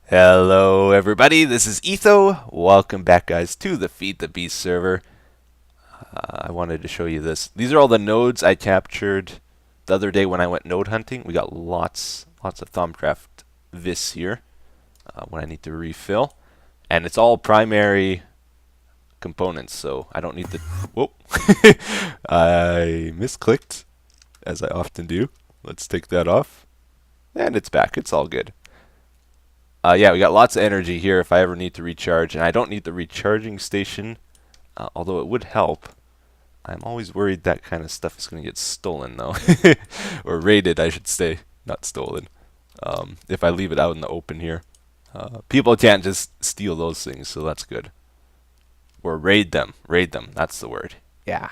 Hello everybody, this is Etho. Welcome back guys to the Feed the Beast server. I wanted to show you this. These are all the nodes I captured the other day when I went node hunting. We got lots of Thumbcraft vis here when I need to refill. And it's all primary components, so I don't need the... Whoa! I misclicked, as I often do. Let's take that off. And it's back, it's all good. Yeah, we got lots of energy here if I ever need to recharge, and I don't need the recharging station, although it would help. I'm always worried that kind of stuff is going to get stolen, though. Or raided, I should say, not stolen. If I leave it out in the open here. People can't just steal those things, so that's good. Or raid them. Raid them, that's the word. Yeah.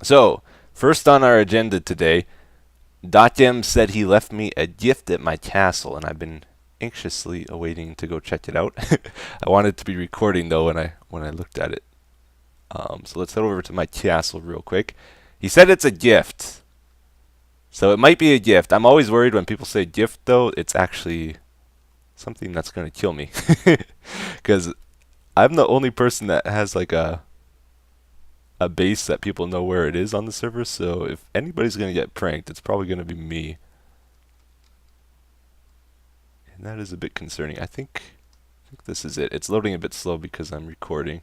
So, first on our agenda today, Dotjem said he left me a gift at my castle, and I've been anxiously awaiting to go check it out. I wanted to be recording though when I looked at it. So let's head over to my castle real quick. He said it's a gift, so it might be a gift. I'm always worried when people say gift though. It's actually something that's gonna kill me, because I'm the only person that has like a base that people know where it is on the server. So if anybody's gonna get pranked, it's probably gonna be me. And that is a bit concerning. I think this is it. It's loading a bit slow because I'm recording.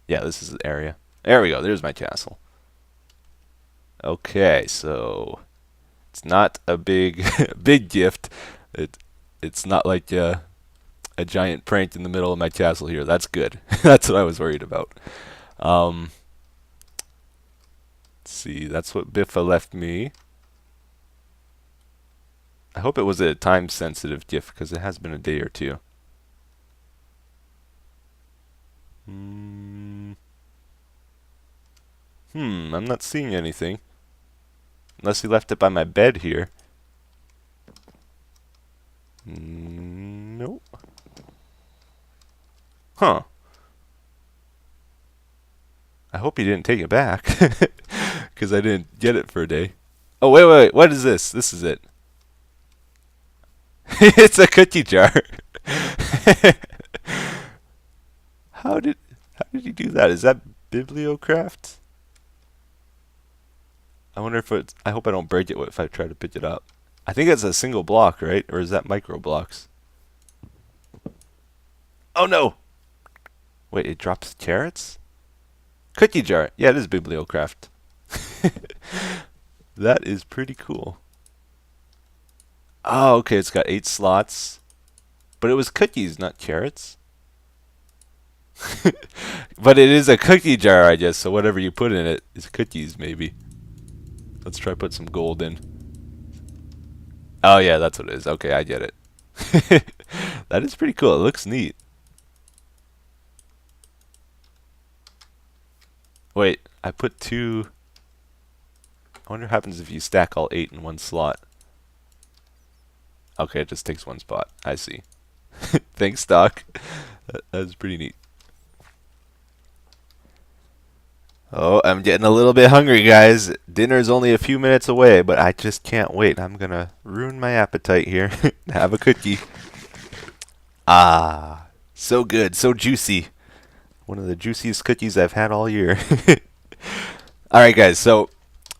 Yeah, this is the area. There we go. There's my castle. Okay, so it's not a big big gift. It's not like a giant prank in the middle of my castle here. That's good. That's what I was worried about. Let's see. That's what Biffa left me. I hope it was a time-sensitive gift because it has been a day or two. I'm not seeing anything. Unless he left it by my bed here. Nope. Huh. I hope he didn't take it back. Because I didn't get it for a day. Oh, wait. What is this? This is it. It's a cookie jar. How did he do that? Is that Bibliocraft? I wonder if it's... I hope I don't break it if I try to pick it up. I think it's a single block, right? Or is that micro blocks? Oh no! Wait, it drops carrots? Cookie jar. Yeah, it is Bibliocraft. That is pretty cool. Oh, okay, it's got 8 slots. But it was cookies, not carrots. But it is a cookie jar, I guess, so whatever you put in it is cookies, maybe. Let's try put some gold in. Oh yeah, that's what it is. Okay, I get it. That is pretty cool. It looks neat. Wait, I put 2... I wonder what happens if you stack all 8 in one slot. Okay, it just takes one spot. I see. Thanks, Doc. That's pretty neat. Oh, I'm getting a little bit hungry, guys. Dinner's only a few minutes away, but I just can't wait. I'm gonna ruin my appetite here. Have a cookie. Ah, so good, so juicy. One of the juiciest cookies I've had all year. Alright, guys, so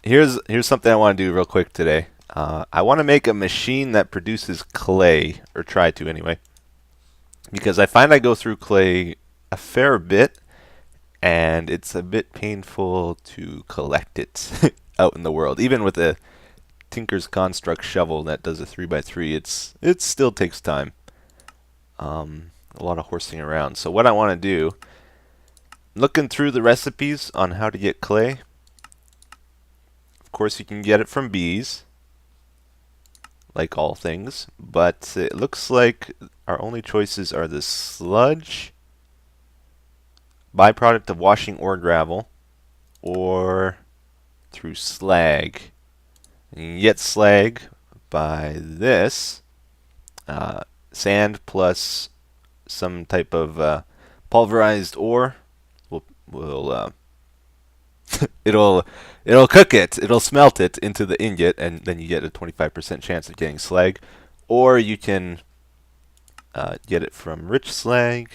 here's something I want to do real quick today. I want to make a machine that produces clay, or try to anyway. Because I find I go through clay a fair bit, and it's a bit painful to collect it out in the world. Even with a Tinker's Construct shovel that does a 3x3, it still takes time. A lot of horsing around. So what I want to do, looking through the recipes on how to get clay. Of course, you can get it from bees, like all things, but it looks like our only choices are the sludge, byproduct of washing or gravel, or through slag. And you can get slag by this sand plus some type of pulverized ore. Will it'll cook it, it'll smelt it into the ingot, and then you get a 25% chance of getting slag. or you can get it from rich slag.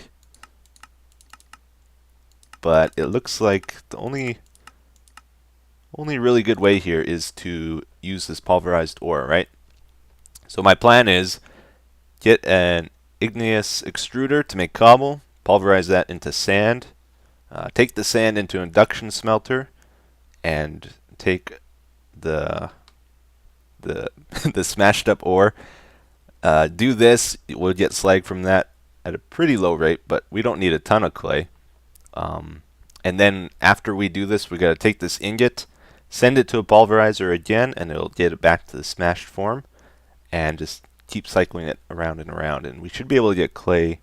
But it looks like the only really good way here is to use this pulverized ore, right? So my plan is get an igneous extruder to make cobble, pulverize that into sand, take the sand into an induction smelter, and take the the smashed up ore. Do this, we'll get slag from that at a pretty low rate, but we don't need a ton of clay. And then after we do this, we got to take this ingot, send it to a pulverizer again, and it'll get it back to the smashed form, and just keep cycling it around and around. And we should be able to get clay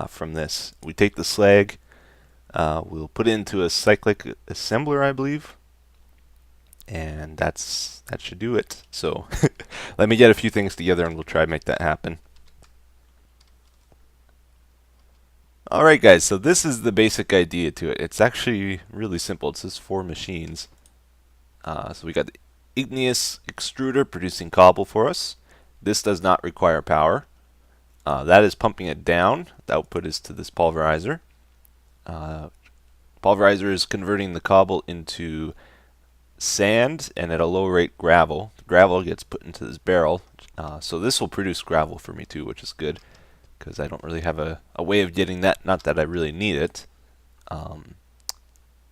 from this. We take the slag, we'll put it into a cyclic assembler, I believe, and that should do it. So let me get a few things together, and we'll try to make that happen. Alright guys, so this is the basic idea to it. It's actually really simple. It's just 4 machines. So we got the igneous extruder producing cobble for us. This does not require power. That is pumping it down. The output is to this pulverizer. Pulverizer is converting the cobble into sand and at a low rate gravel. The gravel gets put into this barrel. So this will produce gravel for me too, which is good, because I don't really have a way of getting that, not that I really need it.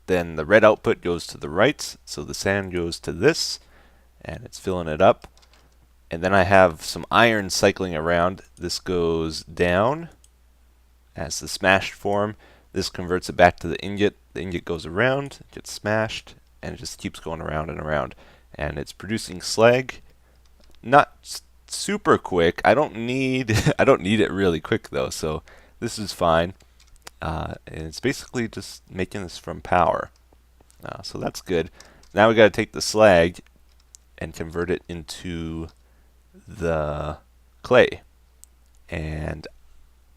Then the red output goes to the right, so the sand goes to this, and it's filling it up. And then I have some iron cycling around. This goes down as the smashed form. This converts it back to the ingot. The ingot goes around, gets smashed, and it just keeps going around and around. And it's producing slag. Not super quick. I don't need it really quick though, so this is fine. And it's basically just making this from power. So that's good. Now we got to take the slag and convert it into the clay. And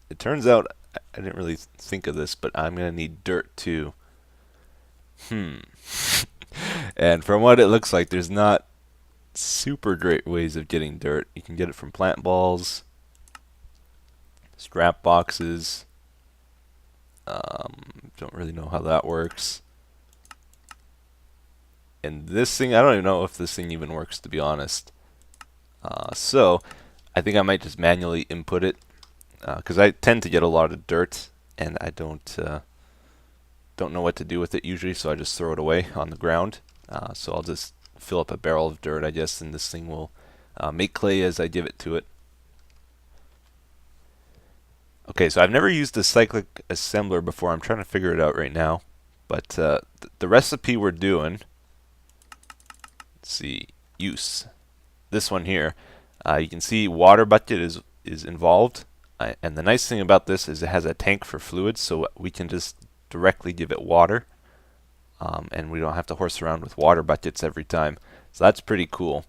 it turns out I didn't really think of this, but I'm gonna need dirt too. And from what it looks like, there's not super great ways of getting dirt. You can get it from plant balls, scrap boxes. Don't really know how that works. And this thing, I don't even know if this thing even works, to be honest. So I think I might just manually input it, because I tend to get a lot of dirt, and I don't know what to do with it usually, so I just throw it away on the ground. So I'll just fill up a barrel of dirt, I guess, and this thing will make clay as I give it to it. Okay, so I've never used a cyclic assembler before. I'm trying to figure it out right now. But the recipe we're doing, let's see, use. This one here, you can see water bucket is involved. And the nice thing about this is it has a tank for fluids, so we can just directly give it water. And we don't have to horse around with water buckets every time. So that's pretty cool.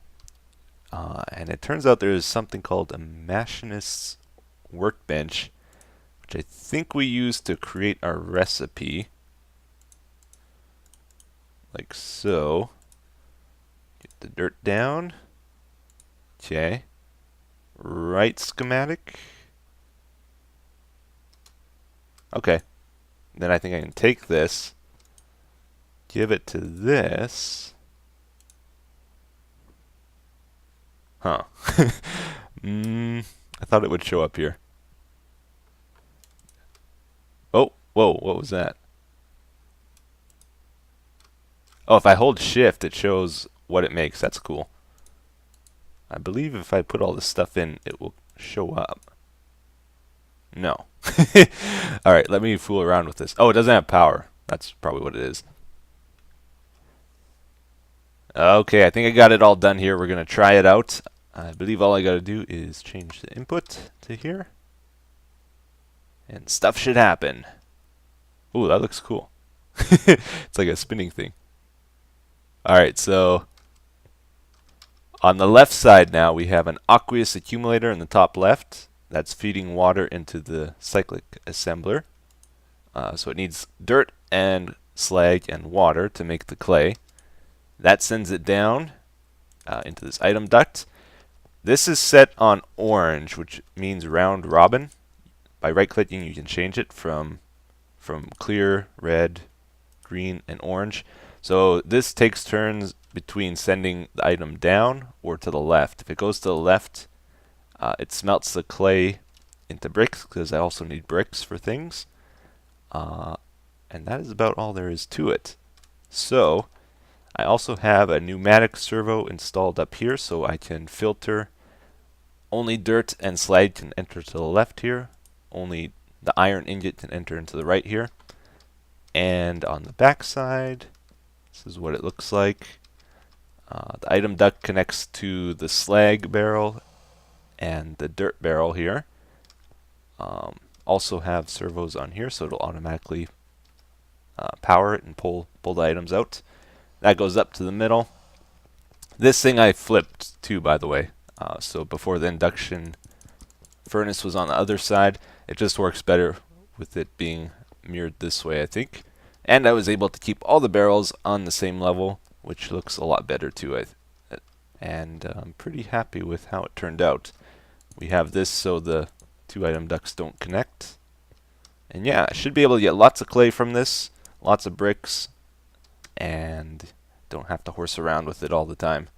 And it turns out there is something called a machinist's workbench, which I think we use to create our recipe. Like so. Get the dirt down. Okay. Right schematic. Okay. Then I think I can take this, give it to this. Huh. I thought it would show up here. Oh, whoa, what was that? Oh, if I hold shift, it shows what it makes. That's cool. I believe if I put all this stuff in, it will show up. No. Alright, let me fool around with this. Oh, it doesn't have power. That's probably what it is. Okay, I think I got it all done here. We're going to try it out. I believe all I got to do is change the input to here. And stuff should happen. Ooh, that looks cool. It's like a spinning thing. Alright, so on the left side now we have an aqueous accumulator in the top left. That's feeding water into the cyclic assembler. So it needs dirt and slag and water to make the clay. That sends it down into this item duct. This is set on orange, which means round robin. By right-clicking, you can change it from clear, red, green, and orange. So this takes turns between sending the item down or to the left. If it goes to the left, it smelts the clay into bricks, because I also need bricks for things. And that is about all there is to it. So I also have a pneumatic servo installed up here, so I can filter. Only dirt and slag can enter to the left here. Only the iron ingot can enter into the right here. And on the back side, this is what it looks like. The item duct connects to the slag barrel and the dirt barrel here. Also have servos on here, so it'll automatically power it and pull the items out. That goes up to the middle. This thing I flipped too, by the way. So before the induction furnace was on the other side. It just works better with it being mirrored this way, I think. And I was able to keep all the barrels on the same level, which looks a lot better too. And I'm pretty happy with how it turned out. We have this so the two item ducts don't connect. And yeah, I should be able to get lots of clay from this, lots of bricks, and don't have to horse around with it all the time.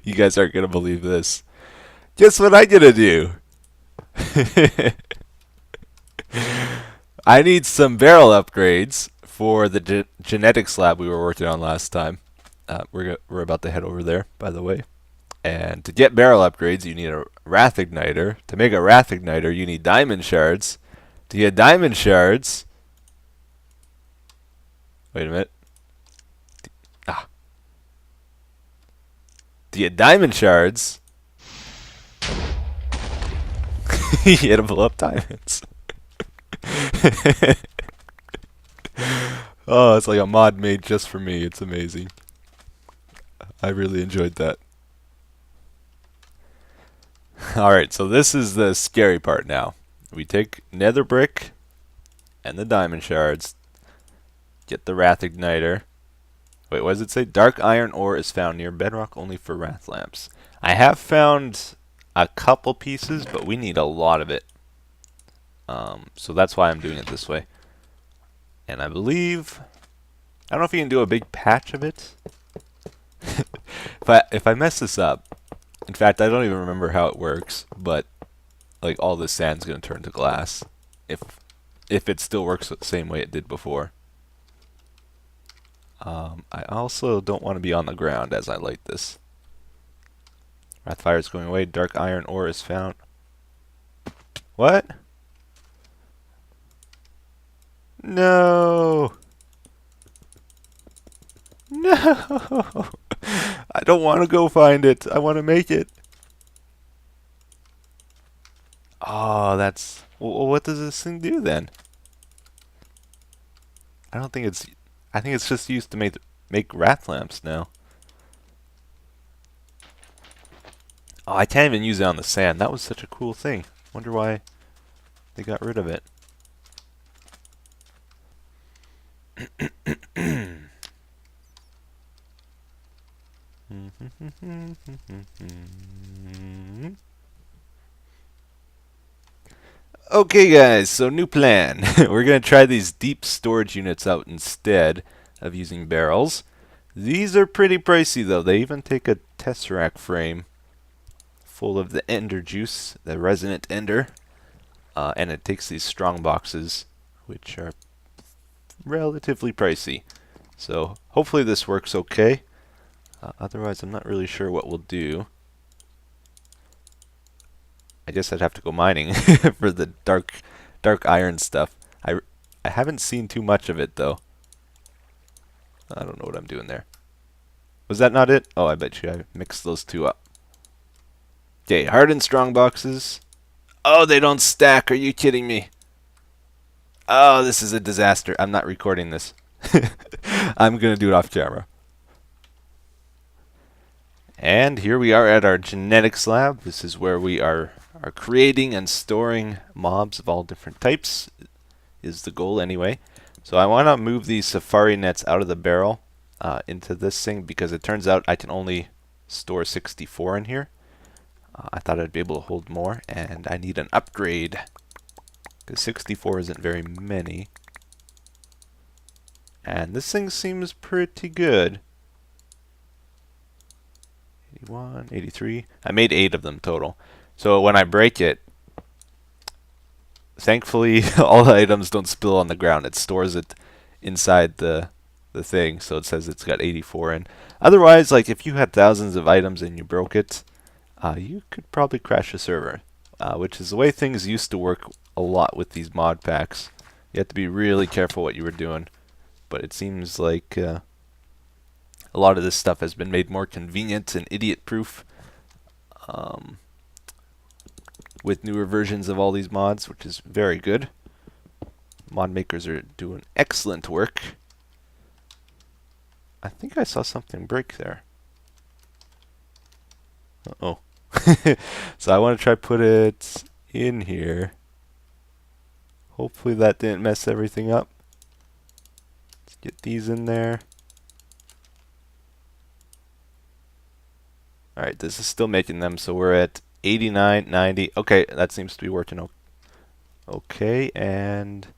You guys aren't gonna believe this. Guess what I'm gonna do? I need some barrel upgrades for the genetics lab we were working on last time. We're about to head over there, by the way. And to get barrel upgrades, you need a wrath igniter. To make a wrath igniter, you need diamond shards. To get diamond shards, wait a minute. To get diamond shards, you gotta blow up diamonds. Oh, it's like a mod made just for me. It's amazing. I really enjoyed that. Alright, so this is the scary part now. We take nether brick and the diamond shards, get the wrath igniter. Wait, what does it say? Dark iron ore is found near bedrock only for wrath lamps. I have found a couple pieces, but we need a lot of it. So that's why I'm doing it this way. And I believe, I don't know if you can do a big patch of it. If I mess this up, in fact, I don't even remember how it works, but like all this sand's gonna turn to glass if it still works the same way it did before. I also don't want to be on the ground as I light this. Wrathfire is going away. Dark iron ore is found. What? No! No! I don't want to go find it. I want to make it. Oh, that's... Well, what does this thing do then? I don't think it's... I think it's just used to make wrath lamps now. Oh, I can't even use it on the sand. That was such a cool thing. Wonder why they got rid of it. Okay guys, so new plan. We're going to try these deep storage units out instead of using barrels. These are pretty pricey though. They even take a tesseract frame full of the ender juice, the resonant ender, and it takes these strong boxes, which are relatively pricey. So hopefully this works okay. Otherwise I'm not really sure what we'll do. I guess I'd have to go mining for the dark iron stuff. I haven't seen too much of it though. I don't know what I'm doing there. Was that not it? Oh, I bet you I mixed those two up. Okay, hardened strong boxes. Oh, they don't stack. Are you kidding me? Oh, this is a disaster. I'm not recording this. I'm gonna do it off camera. And here we are at our genetics lab. This is where we are creating and storing mobs of all different types, is the goal anyway. So I want to move these safari nets out of the barrel into this thing, because it turns out I can only store 64 in here. I thought I'd be able to hold more, and I need an upgrade, because 64 isn't very many. And this thing seems pretty good. 81, 83. I made 8 of them total. So when I break it, thankfully all the items don't spill on the ground. It stores it inside the thing, so it says it's got 84 in. Otherwise, like if you had thousands of items and you broke it, you could probably crash a server, which is the way things used to work a lot with these mod packs. You have to be really careful what you were doing. But it seems like a lot of this stuff has been made more convenient and idiot-proof with newer versions of all these mods, which is very good. Mod makers are doing excellent work. I think I saw something break there. Uh-oh. So I want to try put it in here. Hopefully that didn't mess everything up. Let's get these in there. Alright, this is still making them, so we're at 89, 90. Okay, that seems to be working okay, and...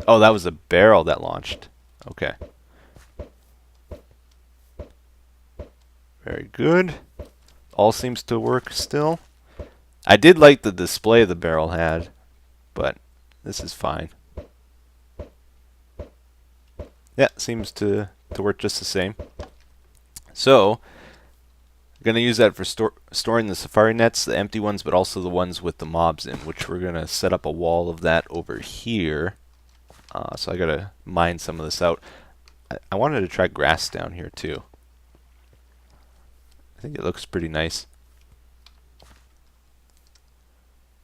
oh, that was a barrel that launched. Okay. Very good. All seems to work still. I did like the display the barrel had, but this is fine. Yeah, seems to work just the same. So, I'm going to use that for storing the safari nets, the empty ones, but also the ones with the mobs in, which we're going to set up a wall of that over here. So I got to mine some of this out. I wanted to try grass down here too. I think it looks pretty nice.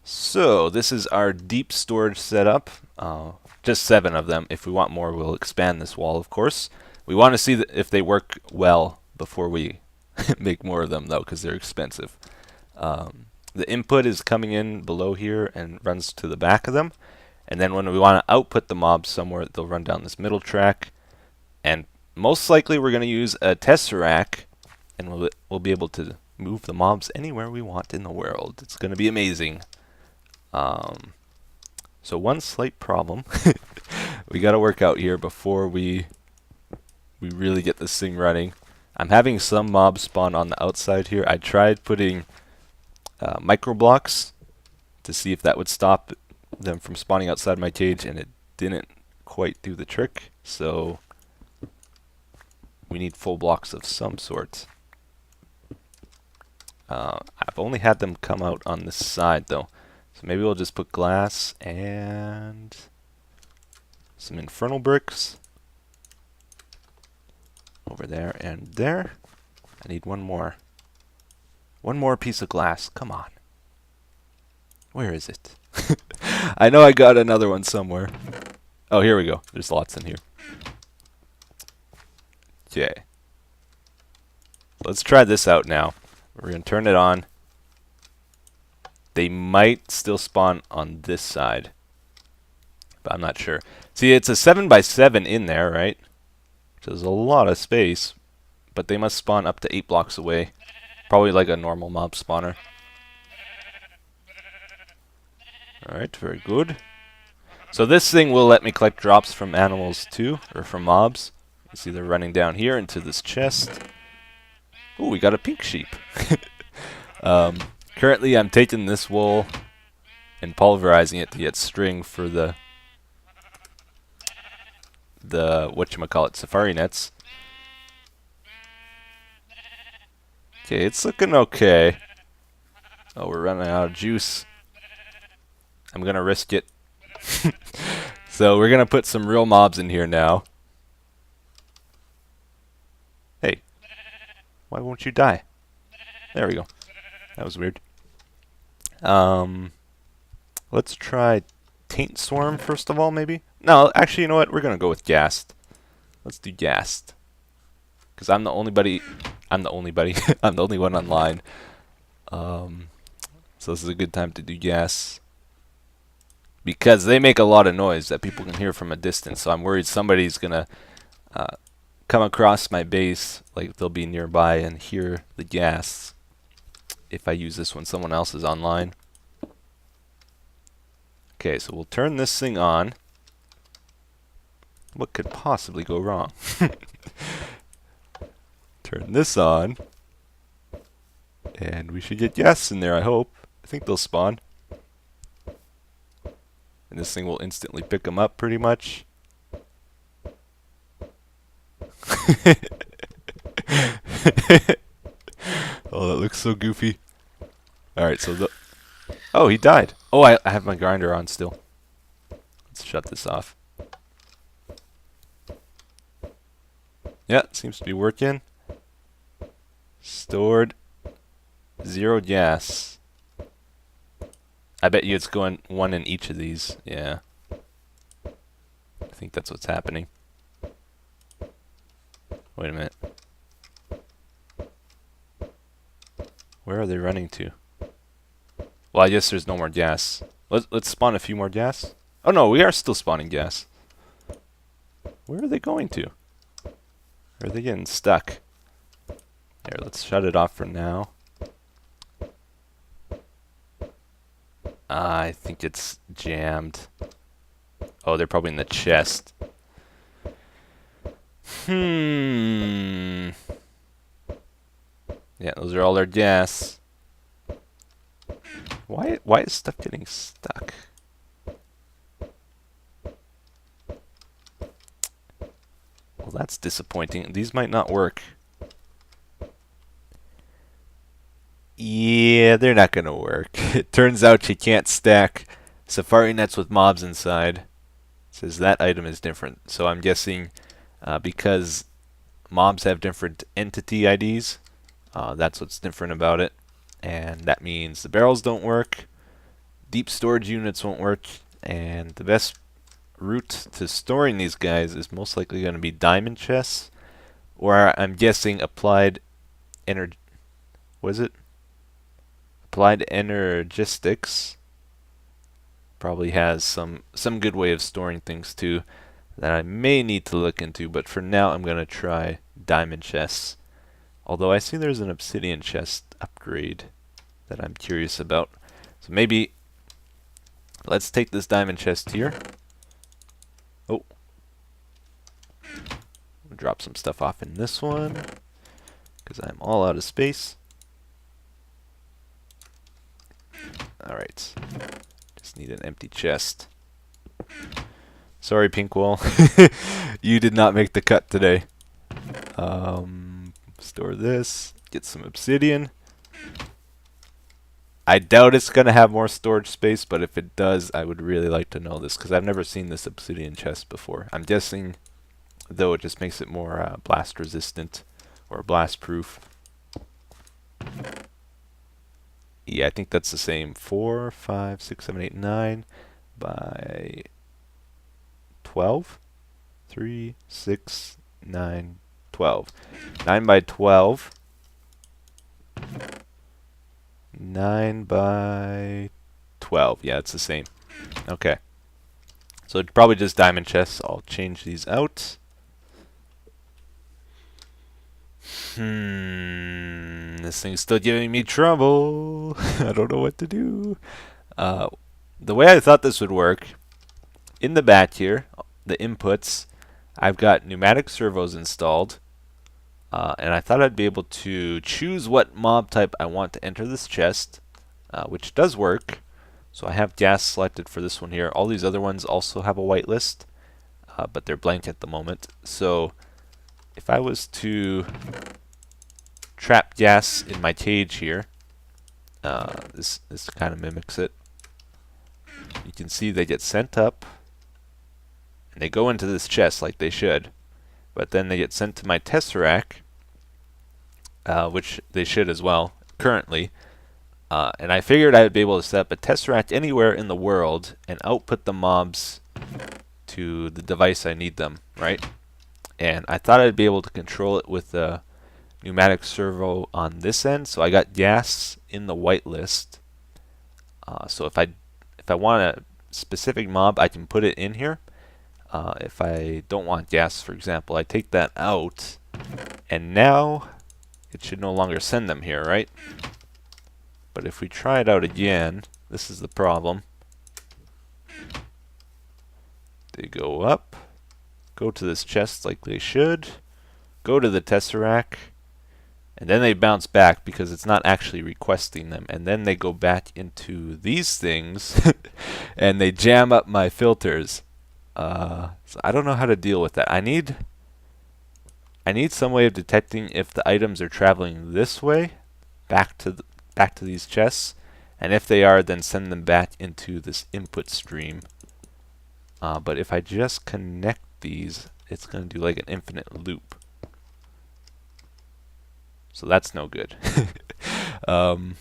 So this is our deep storage setup. Just 7 of them. If we want more, we'll expand this wall, of course. We want to see if they work well before we make more of them, though, because they're expensive. The input is coming in below here and runs to the back of them. And then when we want to output the mobs somewhere, they'll run down this middle track. And most likely we're going to use a tesseract, and we'll be able to move the mobs anywhere we want in the world. It's going to be amazing. So one slight problem we got to work out here before we really get this thing running. I'm having some mobs spawn on the outside here. I tried putting micro blocks to see if that would stop them from spawning outside my cage, and it didn't quite do the trick. So we need full blocks of some sort. I've only had them come out on this side though, so maybe we'll just put glass and some infernal bricks over there and there. I need one more piece of glass. Come on, where is it? I know I got another one somewhere. Oh, here we go. There's lots in here. Okay, let's try this out now. We're going to turn it on. They might still spawn on this side, but I'm not sure. See, it's a 7x7 in there, right? Which is a lot of space, but they must spawn up to 8 blocks away. Probably like a normal mob spawner. Alright, very good. So this thing will let me collect drops from animals too, or from mobs. You see they're running down here into this chest. Ooh, we got a pink sheep. Currently I'm taking this wool and pulverizing it to get string for the whatchamacallit, safari nets. Okay, it's looking okay. Oh, we're running out of juice. I'm gonna risk it. So we're gonna put some real mobs in here now. Hey, why won't you die? There we go. That was weird. Let's try Taint Swarm first of all, maybe? No, actually, you know what? We're gonna go with Ghast. Let's do Ghast. Because I'm the only I'm the only one online. So this is a good time to do Ghast. Because they make a lot of noise that people can hear from a distance. So I'm worried somebody's gonna come across my base, like they'll be nearby and hear the gas if I use this when someone else is online. Okay, so we'll turn this thing on. What could possibly go wrong? Turn this on. And we should get gas in there, I hope. I think they'll spawn. And this thing will instantly pick them up pretty much. Oh, that looks so goofy. Alright, so the... Oh, he died. Oh, I have my grinder on still. Let's shut this off. Yeah, seems to be working. Stored. 0 gas. I bet you it's going 1 in each of these. Yeah. I think that's what's happening. Wait a minute. Where are they running to? Well, I guess there's no more gas. Let's spawn a few more gas. Oh no, we are still spawning gas. Where are they going to? Or are they getting stuck? Here, let's shut it off for now. I think it's jammed. Oh, they're probably in the chest. Yeah, those are all their gas. Why is stuff getting stuck? Well, that's disappointing. These might not work. Yeah, they're not gonna work. It turns out you can't stack safari nets with mobs inside. It says that item is different. So I'm guessing because mobs have different entity IDs, that's what's different about it. And that means the barrels don't work, deep storage units won't work, and the best route to storing these guys is most likely going to be diamond chests, or I'm guessing applied energy. Was it? Applied Energistics probably has some good way of storing things too that I may need to look into, but for now I'm going to try diamond chests. Although I see there's an obsidian chest upgrade that I'm curious about. So maybe let's take this diamond chest here. Oh. Drop some stuff off in this one because I'm all out of space. Alright. Just need an empty chest. Sorry, pink wall. You did not make the cut today. Store this. Get some obsidian. I doubt it's going to have more storage space, but if it does, I would really like to know this because I've never seen this obsidian chest before. I'm guessing, though, it just makes it more blast resistant or blast proof. Yeah, I think that's the same. 4, 5, 6, 7, 8, 9 by 12. 3, 6, 9, 12. 9 by 12. 9 by 12. Yeah, it's the same. Okay. So it's probably just diamond chests. I'll change these out. This thing's still giving me trouble. I don't know what to do. The way I thought this would work, in the back here, the inputs, I've got pneumatic servos installed. And I thought I'd be able to choose what mob type I want to enter this chest, which does work. So I have gas selected for this one here. All these other ones also have a whitelist, but they're blank at the moment. So if I was to trap gas in my cage here, this kind of mimics it. You can see they get sent up, and they go into this chest like they should. But then they get sent to my tesseract, which they should as well, currently. And I figured I would be able to set up a tesseract anywhere in the world and output the mobs to the device I need them, right? And I thought I'd be able to control it with the pneumatic servo on this end, so I got gas in the whitelist. So if I want a specific mob, I can put it in here. If I don't want gas, for example, I take that out, and now it should no longer send them here, right? But if we try it out again, this is the problem. They go up, go to this chest like they should, go to the Tesseract, and then they bounce back because it's not actually requesting them. And then they go back into these things, and they jam up my filters. So I don't know how to deal with that. I need some way of detecting if the items are traveling this way, back to these chests, and if they are, then send them back into this input stream. But if I just connect these, it's going to do like an infinite loop. So that's no good. I'm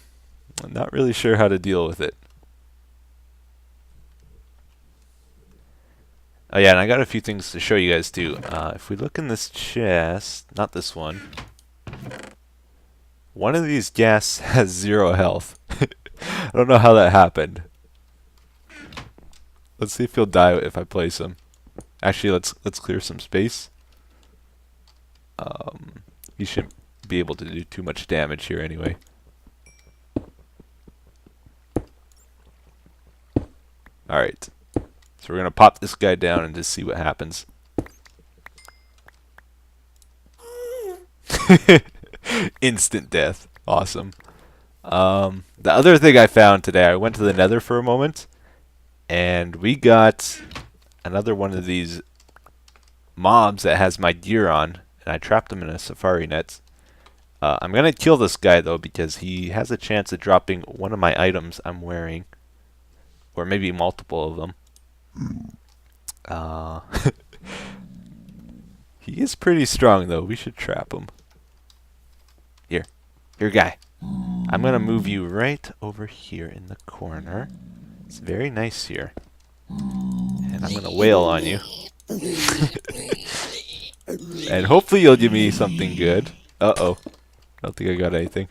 not really sure how to deal with it. Oh yeah, and I got a few things to show you guys too. If we look in this chest, not this one, one of these gas has 0 health. I don't know how that happened. Let's see if he'll die if I place him. Actually, let's clear some space. He shouldn't be able to do too much damage here anyway. Alright. So we're going to pop this guy down and just see what happens. Instant death. Awesome. The other thing I found today, I went to the Nether for a moment, and we got another one of these mobs that has my gear on, and I trapped him in a safari net. I'm going to kill this guy, though, because he has a chance of dropping one of my items I'm wearing, or maybe multiple of them. He is pretty strong, though. We should trap him. Here, guy. I'm going to move you right over here in the corner. It's very nice here. And I'm going to wail on you. And hopefully you'll give me something good. Uh-oh. I don't think I got anything.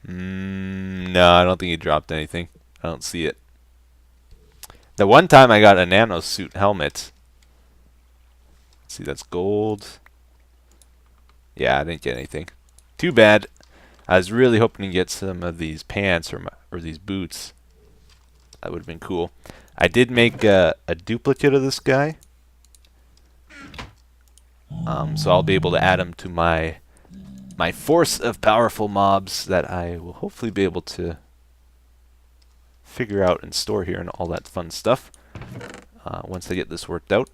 No, I don't think he dropped anything. I don't see it. The one time I got a nano suit helmet. Let's see, that's gold. Yeah, I didn't get anything. Too bad. I was really hoping to get some of these pants or these boots. That would have been cool. I did make a duplicate of this guy. So I'll be able to add him to my force of powerful mobs that I will hopefully be able to figure out and store here and all that fun stuff once I get this worked out.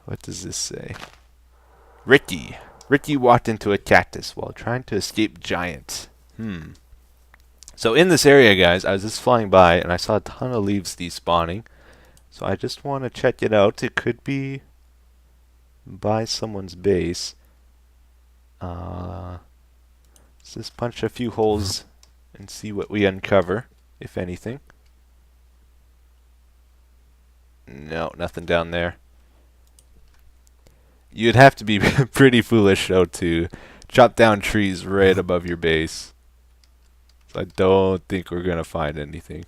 What does this say? Ricky walked into a cactus while trying to escape giant. So in this area, guys, I was just flying by and I saw a ton of leaves despawning. So I just want to check it out. It could be by someone's base. Let's just punch a few holes and see what we uncover, if anything. No, nothing down there. You'd have to be pretty foolish, though, to chop down trees right above your base. So I don't think we're going to find anything.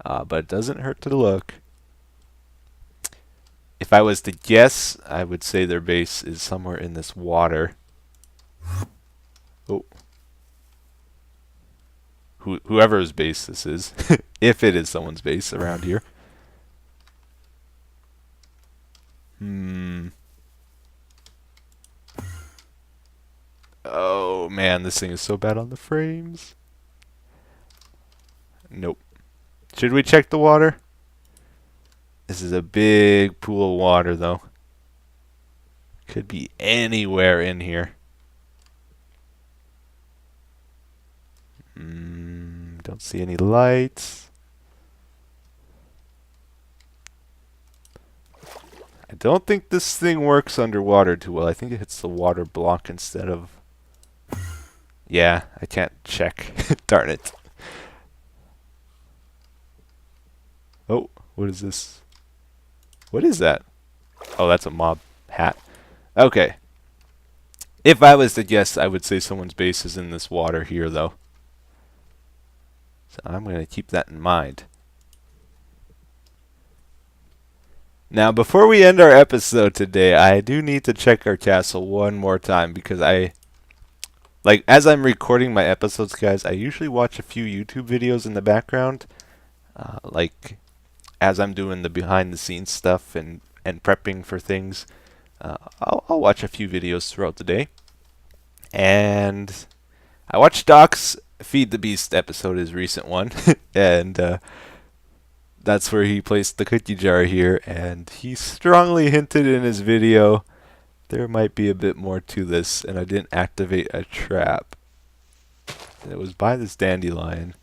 But it doesn't hurt to look. If I was to guess, I would say their base is somewhere in this water. Oh. Whoever's base this is. If it is someone's base around here. Oh man, this thing is so bad on the frames. Nope. Should we check the water? This is a big pool of water, though. Could be anywhere in here. Don't see any lights. I don't think this thing works underwater too well. I think it hits the water block instead of... Yeah, I can't check. Darn it. Oh, what is this? What is that? Oh, that's a mob hat. Okay. If I was to guess, I would say someone's base is in this water here, though. So I'm going to keep that in mind. Now, before we end our episode today, I do need to check our castle one more time because as I'm recording my episodes, guys, I usually watch a few YouTube videos in the background, as I'm doing the behind-the-scenes stuff and prepping for things. I'll watch a few videos throughout the day. And I watched Doc's Feed the Beast episode, his recent one, and that's where he placed the cookie jar here, and he strongly hinted in his video there might be a bit more to this, and I didn't activate a trap. It was by this dandelion.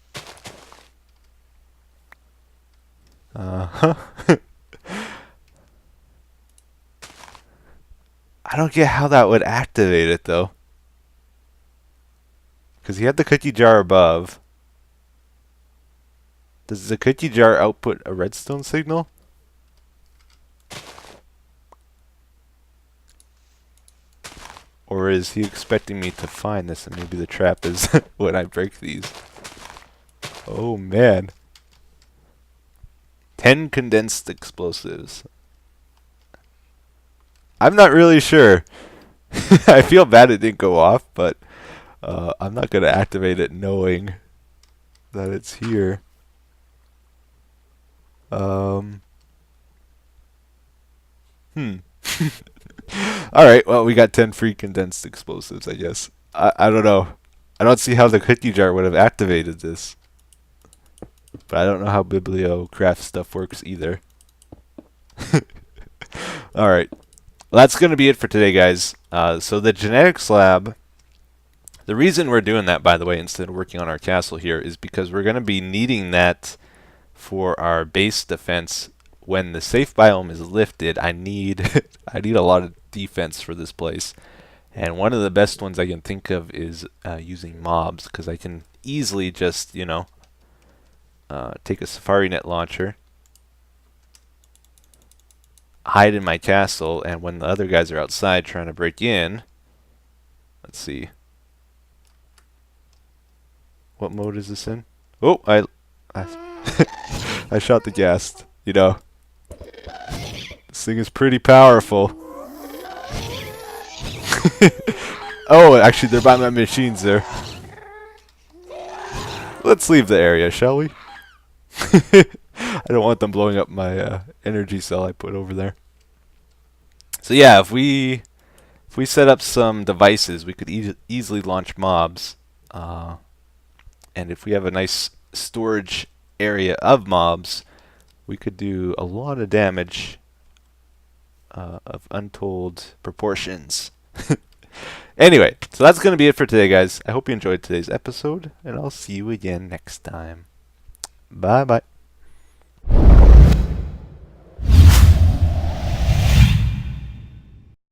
I don't get how that would activate it, though. Because he had the cookie jar above. Does the cookie jar output a redstone signal? Or is he expecting me to find this and maybe the trap is when I break these? Oh man. 10 condensed explosives. I'm not really sure. I feel bad it didn't go off, but I'm not going to activate it knowing that it's here. Alright, well, we got 10 free condensed explosives, I guess. I don't know. I don't see how the cookie jar would have activated this. But I don't know how bibliocraft stuff works either. Alright. Well, that's going to be it for today, guys. So the genetics lab, the reason we're doing that, by the way, instead of working on our castle here, is because we're going to be needing that for our base defense. When the safe biome is lifted, I need I need a lot of defense for this place. And one of the best ones I can think of is using mobs, because I can easily just, take a Safari Net launcher, hide in my castle, and when the other guys are outside trying to break in, let's see. What mode is this in? Oh, I I shot the ghast, This thing is pretty powerful. Oh, actually, they're by my machines there. Let's leave the area, shall we? I don't want them blowing up my energy cell I put over there. So yeah, if we set up some devices, we could easily launch mobs. And if we have a nice storage area of mobs, we could do a lot of damage of untold proportions. Anyway, so that's going to be it for today, guys. I hope you enjoyed today's episode, and I'll see you again next time. Bye-bye.